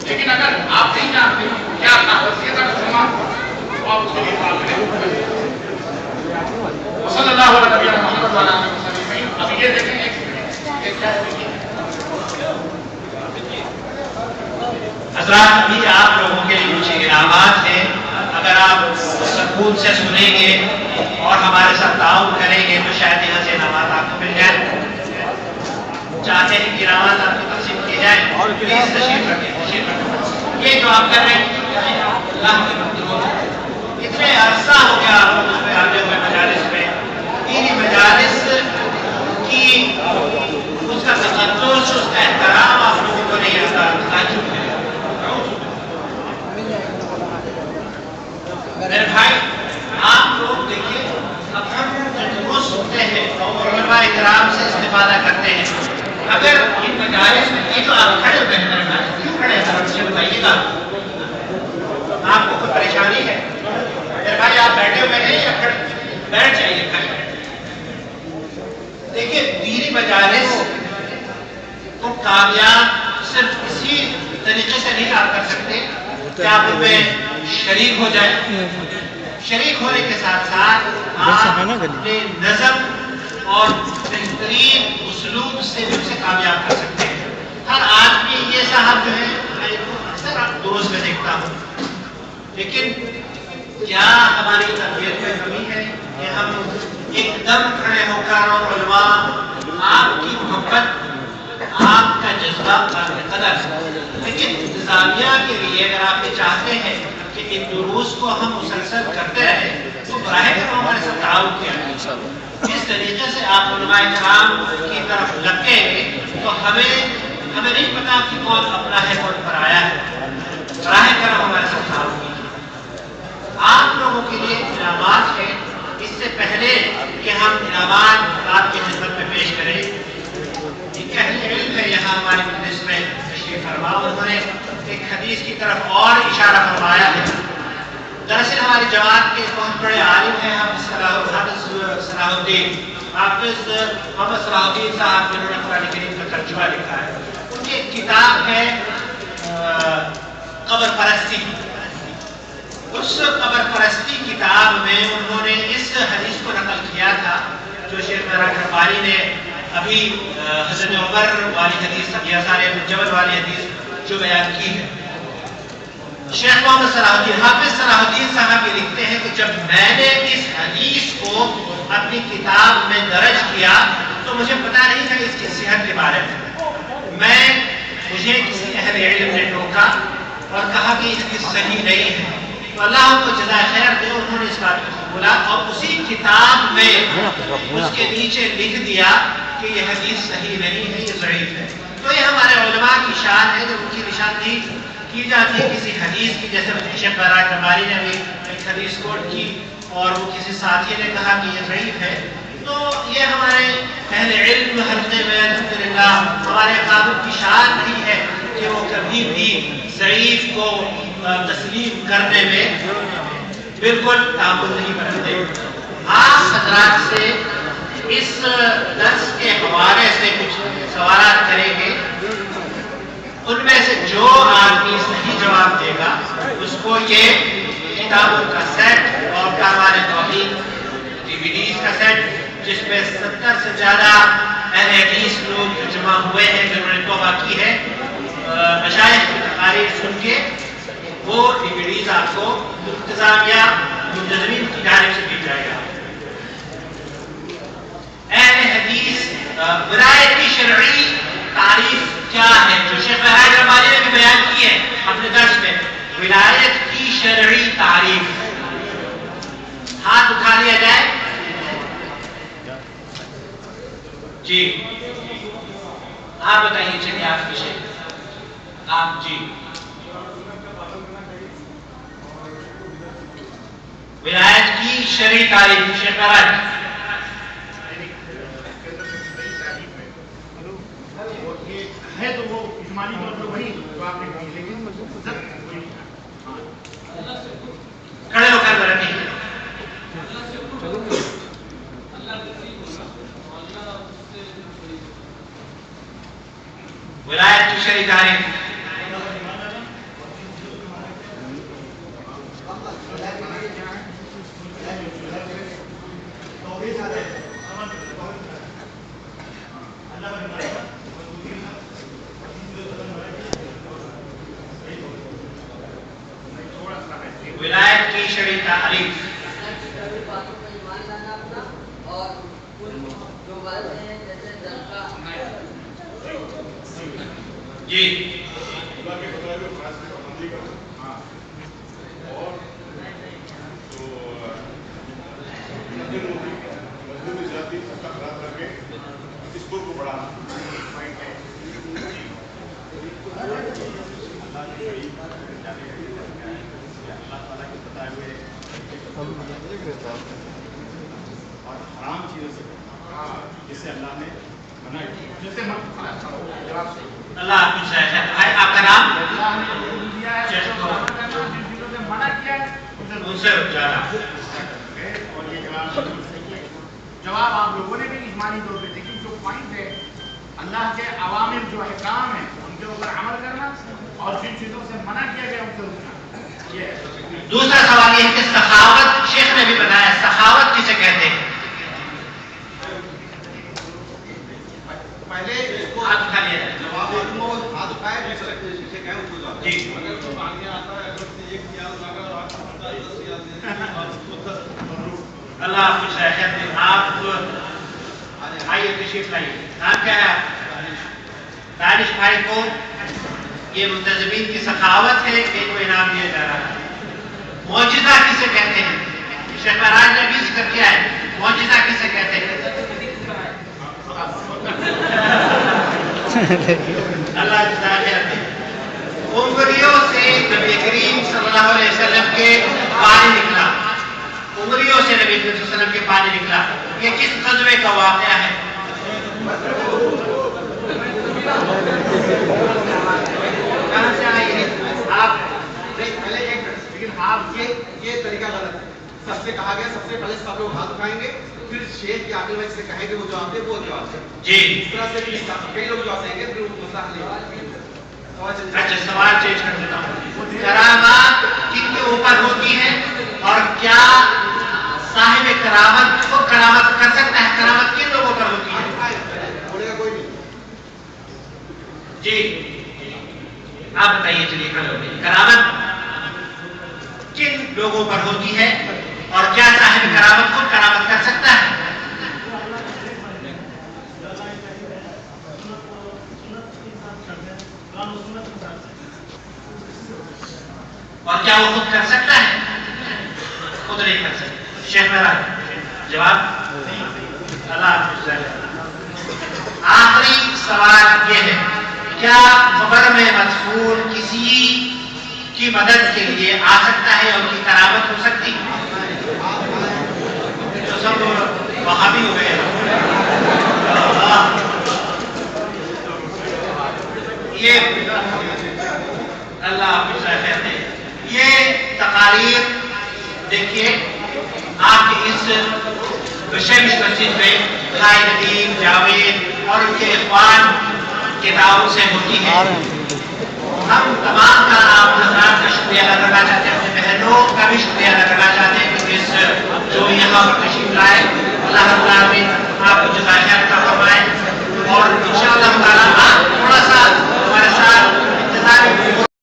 لیکن اگر آپ نہیں جانتے کیا خاصیت ہے تو آپ اس کے لیے بات کریں. صلی اللہ علیہ محمد وعلی آلہ وسلم. اب یہ دیکھیں حضرات، ابھی آپ لوگوں کے لیے کچھ انعامات ہیں. اگر آپ سکون سے سنیں گے اور ہمارے ساتھ تعاون کریں گے تو شاید یہاں سے انعامات آپ کو مل جائیں. چاہتے ہیں کہ انعامات آپ کو تقسیم کیے جائیں. پلیز تشریف رکھیں. یہ جو آپ کر رہے ہیں اللہ کے بندوں، اتنے عرصہ ہو گیا آپ لوگوں میں آتے ہوئے مجالس میں. دینی مجالس کی اس کا تقدس، اس کا احترام آپ لوگوں کو نہیں آتا. میرے بھائی، آپ لوگ دیکھیے، اب ہم دروس سنتے ہیں اور علماء کرام سے استفادہ کرتے ہیں. اگر ان مجالس میں یہ جو آپ کھڑے ہوئے ہیں، میرے بھائی کیوں کھڑے ہیں مجھے بتائیے گا. آپ کو کوئی پریشانی ہے؟ میرے بھائی آپ بیٹھے ہوئے ہیں یا کھڑے؟ بیٹھ جائیے کھڑے. دیکھیے، دینی مجالس کو کامیاب صرف اسی طریقے سے نہیں آپ کر سکتے کہ آپ ان میں شریک ہو جائیں. شریک ہونے کے ساتھ ساتھ آپ اپنے نظم اور بہترین اسلوب سے بھی اسے کامیاب کر سکتے ہیں. ہر آدمی یہ صاحب جو ہے، میں اکثر آپ درست میں دیکھتا ہوں، لیکن کیا ہماری تربیت میں کمی ہے کہ ہم ایک دم کھڑے ہو کر اور علماء آپ کی محبت، آپ کا جذبہ قابل قدر. لیکن انتظامیہ کے لیے اگر آپ یہ چاہتے ہیں کہ ان دروس کو ہم مسلسل کرتے رہیں تو براہ کرم ہمارے ساتھ تعاون کیا جائے. اس طریقے سے آپ علماء کرام کی طرف لگیں گے تو ہمیں نہیں پتا کہ کون اپنا ہے کون پرایا ہے. براہ کرم ہمارے ساتھ تعاون کیجیے. آپ لوگوں کے لیے انعامات ہیں. اس سے پہلے کہ ہم انعامات آپ کی خدمت میں پیش کریں، ایک اہل علم ہے یہاں ہمارے مجلس میں تشریف فرما. انہوں نے ایک حدیث کی طرف اور اشارہ فرمایا ہے. دراصل ہماری جماعت کے بہت بڑے عالم ہیں حافظ صلاح الدین محمد صلاح الدین صاحب، جنہوں نے قرآن کریم کا ترجمہ لکھا ہے. ان کی ایک کتاب ہے قبر پرستی. اس قبر پرستی کتاب میں انہوں نے اس حدیث کو نقل کیا تھا جو شیخ معراج ربانی نے ابھی حضرت عمر والی حدیث یا سارے جبل والی حدیث جو بیان کی ہے. شیخ محمد صلاح الدین، حافظ صلاح الدین صاحب یہ لکھتے ہیں کہ جب میں نے اس حدیث کو اپنی کتاب میں درج کیا تو مجھے پتا نہیں تھا اس کی صحت کے بارے میں. مجھے کسی اہل علم نے ٹوکا اور کہا کہ اس کی صحیح نہیں ہے. تو اللہ ان کو جزائے خیر دے، انہوں نے اس بات کو بولا اور اسی کتاب میں اس کے نیچے لکھ دیا کہ یہ حدیث صحیح نہیں ہے، یہ ضعیف ہے. تو یہ ہمارے علماء کی شان ہے جب ان کی نشاندہی کی جاتی ہے کسی حدیث کی. جیسے شیخ معراج ربانی نے بھی ایک حدیث کوٹ کی اور وہ کسی ساتھی نے کہا کہ یہ ضعیف ہے. تو یہ ہمارے اہل علم حلقے میں الحمدللہ ہمارے قابل کی شان نہیں ہے کہ وہ کبھی بھی ضعیف کو تسلیم کرنے میں بالکل تعامل نہیں کرتے. آپ حضرات سے اس درس کے حوالے سے کچھ سوالات کریں گے. ان میں سے جو آدمی صحیح جواب دے گا اس کو یہ کتابوں کا سیٹ اور کاروان توحید DVDs کا سیٹ، جس میں 70 سے زیادہ اہل حدیث لوگ جو جمع ہوئے ہیں جنہوں نے توبہ کی ہے، مشائخ کی تقاریر سن کے وہ DVDs آپ کو انتظامیہ منتظمین کی جانب سے دی جائے گا. اہل حدیث ولایت کی شرعی تعریف کیا ہے جو شیخ معراج ربانی نے بھی بیان کی ہے اپنے درس میں. ولایت کی شرعی تعریف، ہاتھ اٹھا لیا جائے. جی آپ بتائیے. چلیے آپ کی شیخ آپ. جی ولایت کی شرعی تعریف شیخ معراج. ہے تو وہ اجمالی طور پر وہی جو آپ نے کہی، لیکن کھڑے ہو کر بیٹھیں. ولایت کی شرعی تعریف شرعی تعریف. جی اسکول کو بڑھانا اللہ تعالیٰ کے بتائے ہوئے اور حرام چیزوں سے جسے اللہ نے منع کیا. جیسے اللہ آپ آپ کا نام منع کیا ہے ان سے جانا. اور یہ جواب آپ لوگوں نے بھی اجمالی طور پہ. لیکن جو پوائنٹ ہے اللہ کے عوامر جو احکام ہیں ان کے اوپر عمل کرنا اور جن چیزوں سے منع کیا گیا ان سے رکنا. یہ دوسرا سوال یہ ہے کہ سخاوت شیخ نے بھی بتایا سخاوت کسے کہتے ہیں. پہلے اس کو ہاتھ اٹھا لیا جائے. جواب ہاتھ اٹھائے جسے کہیں اس کو جواب. جی اللہ حافظ. آپ آئیے تشریف لائیے. نام کیا ہے؟ دانش بھائی کو یہ منتظمین کی سخاوت ہے کہ ان کو انعام دیا جا رہا ہے. معجزہ کسے کہتے ہیں؟ شیخ مہراج نے بھی ذکر کیا ہے. معجزہ کسے کہتے ہیں؟ اللہ جزائے خیر دے. انگلیوں سے نبی کریم صلی اللہ علیہ وسلم کے پانی نکلا. انگلیوں سے نبی کریم صلی اللہ علیہ وسلم کے پانی نکلا. یہ کس غزوے کا واقعہ ہے؟ کہاں سے آئی ہے آپ؟ پہلے ایک منٹ. لیکن آپ یہ طریقہ غلط ہے. سب سے کہا گیا سب سے پہلے سب لوگ ہاتھ اٹھائیں گے پھر شیخ کے آخر میں سے کہیں گے وہ جواب دے وہ جواب دے. جی اس طرح سے بھی کئی لوگ جواب دیں گے پھر وہ مسئلہ حل نہیں ہوگا. اچھا سوال چینج کر دیتا ہوں. کرامات کن کے اوپر ہوتی ہے اور کیا صاحب کرامت کو کرامت کر سکتا ہے؟ کرامت کن لوگوں پر ہوتی ہے؟ بولے گا کوئی نہیں. جی آپ بتائیے. چلیے کھڑے ہو گئے. کرامت کن لوگوں پر ہوتی ہے اور کیا صاحب کرامت خود کرامت کر سکتا ہے؟ اور کیا وہ خود کر سکتا ہے؟ خود نہیں کر سکتا. شیخ مہراج جواب. اللہ حافظ. آخری سوال یہ ہے کیا قبر میں مدفون کسی کی مدد کے لیے آ سکتا ہے اور ان کی کرامت ہو سکتی ہے؟ جو سب وہابی ہو گئے. یہ اللہ حافظ کہتے ہیں. یہ تقاریر دیکھیے آپ کی اس وشیش مسجد میں بھائی ندیم جاوید اور ان کے اخوان کے تعاون سے ہوتی ہے. ہم تمام کا آپ حضرات کا شکریہ ادا کرنا چاہتے ہیں. اپنے بہنوں کا بھی شکریہ ادا کرنا چاہتے ہیں کہ جو یہاں پر تشریف لائے. اللہ تعالیٰ آپ کو جزائے خیر عطا فرمائے اور انشاءاللہ تعالیٰ